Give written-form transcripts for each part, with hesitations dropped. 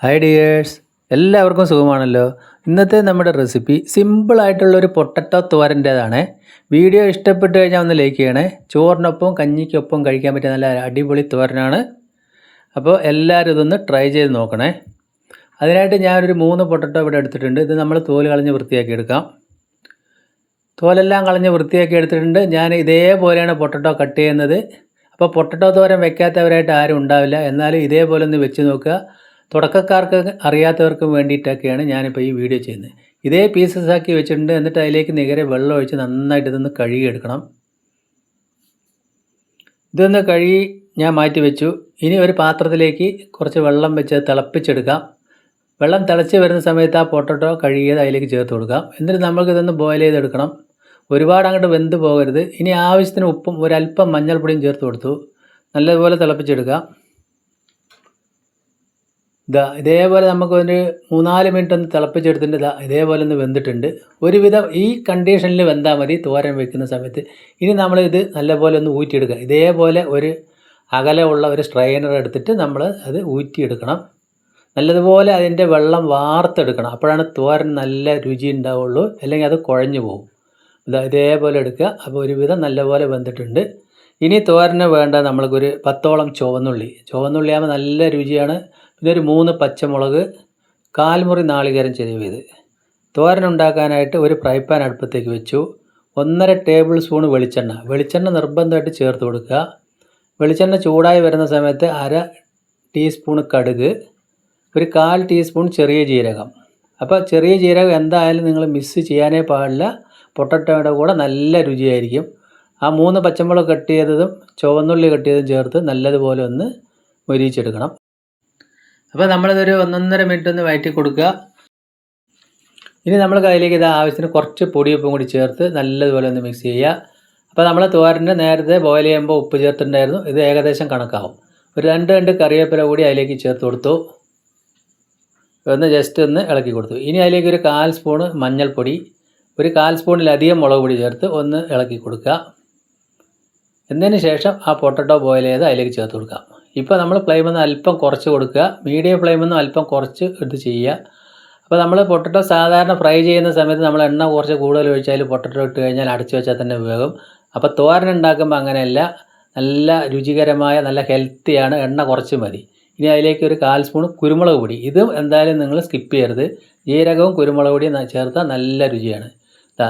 Hi dears, എല്ലാവർക്കും സുഖമാണല്ലോ. ഇന്നത്തെ നമ്മുടെ റെസിപ്പി സിമ്പിളായിട്ടുള്ളൊരു പൊട്ടറ്റോ തോരൻ്റേതാണ്. വീഡിയോ ഇഷ്ടപ്പെട്ട് കഴിഞ്ഞാൽ ഒന്ന് ലൈക്ക് ചെയ്യണേ. ചോറിനൊപ്പം കഞ്ഞിക്കൊപ്പം കഴിക്കാൻ പറ്റിയ നല്ല അടിപൊളി തോരനാണ്. അപ്പോൾ എല്ലാവരും ഇതൊന്ന് ട്രൈ ചെയ്ത് നോക്കണേ. അതിനായിട്ട് ഞാനൊരു 3 പൊട്ടറ്റോ ഇവിടെ എടുത്തിട്ടുണ്ട്. ഇത് നമ്മൾ തോല് കളഞ്ഞ് വൃത്തിയാക്കി എടുക്കാം. തോലെല്ലാം കളഞ്ഞ് വൃത്തിയാക്കി എടുത്തിട്ടുണ്ട്. ഞാൻ ഇതേപോലെയാണ് പൊട്ടറ്റോ കട്ട് ചെയ്യുന്നത്. അപ്പോൾ പൊട്ടറ്റോ തോരൻ വെക്കാത്തവരായിട്ട് ആരും ഉണ്ടാവില്ല. എന്നാലും ഇതേപോലെ ഒന്ന് വെച്ച് നോക്കുക. തുടക്കക്കാർക്ക് അറിയാത്തവർക്കും വേണ്ടിയിട്ടൊക്കെയാണ് ഞാനിപ്പോൾ ഈ വീഡിയോ ചെയ്യുന്നത്. ഇതേ പീസസ് ആക്കി വെച്ചിട്ടുണ്ട്. എന്നിട്ട് അതിലേക്ക് നികരെ വെള്ളം ഒഴിച്ച് നന്നായിട്ട് ഇതൊന്ന് കഴുകിയെടുക്കണം. ഇതൊന്ന് കഴുകി ഞാൻ മാറ്റി വെച്ചു. ഇനി ഒരു പാത്രത്തിലേക്ക് കുറച്ച് വെള്ളം വെച്ച് തിളപ്പിച്ചെടുക്കാം. വെള്ളം തിളച്ച് വരുന്ന സമയത്ത് ആ പൊട്ടറ്റോ കഴുകിയത് അതിലേക്ക് ചേർത്ത് കൊടുക്കാം. എന്നിട്ട് നമുക്കിതൊന്ന് ബോയിൽ ചെയ്തെടുക്കണം. ഒരുപാട് അങ്ങോട്ട് വെന്ത് പോകരുത്. ഇനി ആവശ്യത്തിന് ഉപ്പും ഒരല്പം മഞ്ഞൾപ്പൊടിയും ചേർത്ത് കൊടുത്തു. നല്ലതുപോലെ തിളപ്പിച്ചെടുക്കാം. ഇതേപോലെ നമുക്കൊരു 3-4 മിനിറ്റ് ഒന്ന് തിളപ്പിച്ചെടുത്തിട്ട് ഇതേപോലെ ഒന്ന് വെന്തിട്ടുണ്ട്. ഒരുവിധം ഈ കണ്ടീഷനിൽ വെന്താൽ മതി തോരൻ വെക്കുന്ന സമയത്ത്. ഇനി നമ്മളിത് നല്ലപോലെ ഒന്ന് ഊറ്റിയെടുക്കുക. ഇതേപോലെ ഒരു അകലമുള്ള ഒരു സ്ട്രെയിനർ എടുത്തിട്ട് നമ്മൾ അത് ഊറ്റിയെടുക്കണം. നല്ലതുപോലെ അതിൻ്റെ വെള്ളം വാർത്തെടുക്കണം. അപ്പോഴാണ് തോരൻ നല്ല രുചി ഉണ്ടാവുള്ളൂ. അല്ലെങ്കിൽ അത് കുഴഞ്ഞു പോകും. ഇതേപോലെ എടുക്കുക. അപ്പോൾ ഒരുവിധം നല്ലപോലെ വെന്തിട്ടുണ്ട്. ഇനി തോരന് വേണ്ട നമ്മൾക്കൊരു 10ഓളം ചുവന്നുള്ളിയാകുമ്പോൾ നല്ല രുചിയാണ്. പിന്നെ ഒരു 3 പച്ചമുളക്, 1/4 മുറി നാളികേരം ചിരവിയത്. തോരൻ ഉണ്ടാക്കാനായിട്ട് ഒരു ഫ്രൈ പാൻ അടുപ്പത്തേക്ക് വെച്ചു. 1.5 ടേബിൾ സ്പൂൺ വെളിച്ചെണ്ണ നിർബന്ധമായിട്ട് ചേർത്ത് കൊടുക്കുക. വെളിച്ചെണ്ണ ചൂടായി വരുന്ന സമയത്ത് 1/2 ടീസ്പൂൺ കടുക്, ഒരു 1/4 ടീസ്പൂൺ ചെറിയ ജീരകം. അപ്പോൾ ചെറിയ ജീരകം എന്തായാലും നിങ്ങൾ മിക്സ് ചെയ്യാനേ പാടില്ല. പൊട്ടറ്റോയുടെ കൂടെ നല്ല രുചിയായിരിക്കും. ആ 3 പച്ചമുളക് കട്ട് ചെയ്തതും ചുവന്നുള്ളി കട്ട് ചെയ്തതും ചേർത്ത് നല്ലതുപോലെ ഒന്ന് മൊരിയിച്ചെടുക്കണം. അപ്പോൾ നമ്മളിതൊരു 1-1.5 മിനിറ്റ് ഒന്ന് വഴറ്റി കൊടുക്കുക. ഇനി നമ്മൾ അതിലേക്ക് ആവശ്യത്തിന് കുറച്ച് പൊടിയുപ്പും കൂടി ചേർത്ത് നല്ലതുപോലെ ഒന്ന് മിക്സ് ചെയ്യുക. അപ്പോൾ നമ്മൾ തോരന് നേരത്തെ ബോയിൽ ചെയ്യുമ്പോൾ ഉപ്പ് ചേർത്തിട്ടുണ്ടായിരുന്നു. ഇത് ഏകദേശം കണക്കാവും. ഒരു 2 കറിവേപ്പില കൂടി അതിലേക്ക് ചേർത്ത് കൊടുത്തു. ഒന്ന് ജസ്റ്റ് ഒന്ന് ഇളക്കി കൊടുത്തു. ഇനി അതിലേക്ക് ഒരു 1/4 സ്പൂൺ മഞ്ഞൾപ്പൊടി, ഒരു 1/4 സ്പൂണിലധികം മുളക് പൊടി ചേർത്ത് ഒന്ന് ഇളക്കി കൊടുക്കുക. എന്നതിന് ശേഷം ആ പൊട്ടറ്റോ ബോയിൽ ചെയ്ത് അതിലേക്ക് ചേർത്ത് കൊടുക്കാം. ഇപ്പോൾ നമ്മൾ ഫ്ലെയിമൊന്ന് അല്പം കുറച്ച് കൊടുക്കുക. മീഡിയം ഫ്ലെയിമൊന്നും അല്പം കുറച്ച് എടുത്ത് ചെയ്യുക. അപ്പോൾ നമ്മൾ പൊട്ടറ്റോ സാധാരണ ഫ്രൈ ചെയ്യുന്ന സമയത്ത് നമ്മൾ എണ്ണ കുറച്ച് കൂടുതൽ ഒഴിച്ചാൽ പൊട്ടറ്റോ ഇട്ട് കഴിഞ്ഞാൽ അടച്ചു വെച്ചാൽ തന്നെ വേഗം. അപ്പോൾ തോരൻ ഉണ്ടാക്കുമ്പോൾ അങ്ങനെയല്ല. നല്ല രുചികരമായ നല്ല ഹെൽത്തിയാണ്. എണ്ണ കുറച്ച് മതി. ഇനി അതിലേക്ക് ഒരു 1/4 സ്പൂൺ കുരുമുളക് പൊടി. ഇതും എന്തായാലും നിങ്ങൾ സ്കിപ്പ് ചെയ്യരുത്. ജീരകവും കുരുമുളക് പൊടിയും ചേർത്താൽ നല്ല രുചിയാണ്.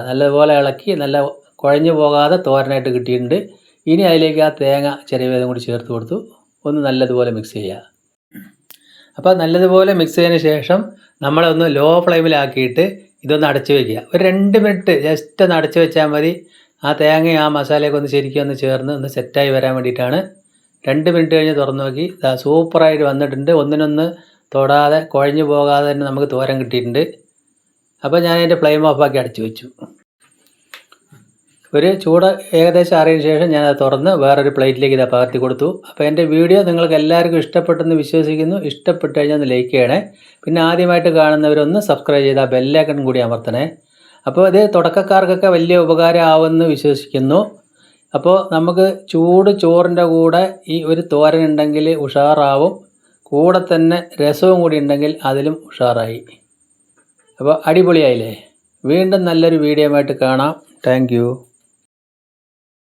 നല്ലതുപോലെ ഇളക്കി നല്ല കുഴഞ്ഞു പോകാതെ തോരനായിട്ട് കിട്ടിയിട്ടുണ്ട്. ഇനി അതിലേക്ക് ആ തേങ്ങ ചിരവിയതും കൂടി ചേർത്ത് കൊടുത്തു. ഒന്ന് നല്ലതുപോലെ മിക്സ് ചെയ്യുക. അപ്പോൾ നല്ലതുപോലെ മിക്സ് ചെയ്തതിന് ശേഷം നമ്മളൊന്ന് ലോ ഫ്ലെയിമിലാക്കിയിട്ട് ഇതൊന്ന് അടച്ചു വയ്ക്കുക. ഒരു 2 മിനിറ്റ് ജസ്റ്റ് ഒന്ന് അടച്ചു വെച്ചാൽ മതി. ആ തേങ്ങയും ആ മസാലയൊക്കെ ഒന്ന് ശരിക്കും ഒന്ന് ചേർന്ന് ഒന്ന് സെറ്റായി വരാൻ വേണ്ടിയിട്ടാണ്. 2 മിനിറ്റ് കഴിഞ്ഞ് തുറന്നു നോക്കി. സൂപ്പറായിട്ട് വന്നിട്ടുണ്ട്. ഒന്നിനൊന്ന് തൊടാതെ കുഴഞ്ഞു പോകാതെ തന്നെ നമുക്ക് തോരൻ കിട്ടിയിട്ടുണ്ട്. അപ്പോൾ ഞാൻ അതിൻ്റെ ഫ്ലെയിം ഓഫാക്കി അടച്ചു വെച്ചു. ഒരു ചൂട് ഏകദേശം ആറിയതിന് ശേഷം ഞാനത് തുറന്ന് വേറൊരു പ്ലേറ്റിലേക്ക് പകർത്തി കൊടുത്തു. അപ്പോൾ എൻ്റെ വീഡിയോ നിങ്ങൾക്ക് എല്ലാവർക്കും ഇഷ്ടപ്പെട്ടെന്ന് വിശ്വസിക്കുന്നു. ഇഷ്ടപ്പെട്ട് കഴിഞ്ഞാൽ ഒന്ന് ലൈക്ക് ചെയ്യണേ. പിന്നെ ആദ്യമായിട്ട് കാണുന്നവരൊന്ന് സബ്സ്ക്രൈബ് ചെയ്താൽ ബെല്ലൈക്കൺ കൂടി അമർത്തണേ. അപ്പോൾ ഇത് തുടക്കക്കാർക്കൊക്കെ വലിയ ഉപകാരം ആവുമെന്ന് വിശ്വസിക്കുന്നു. അപ്പോൾ നമുക്ക് ചൂട് ചോറിൻ്റെ കൂടെ ഈ ഒരു തോരൻ ഉണ്ടെങ്കിൽ ഉഷാറാവും. കൂടെ തന്നെ രസവും കൂടി ഉണ്ടെങ്കിൽ അതിലും ഉഷാറായി. അപ്പോൾ അടിപൊളിയായില്ലേ? വീണ്ടും നല്ലൊരു വീഡിയോ ആയിട്ട് കാണാം. Thank you.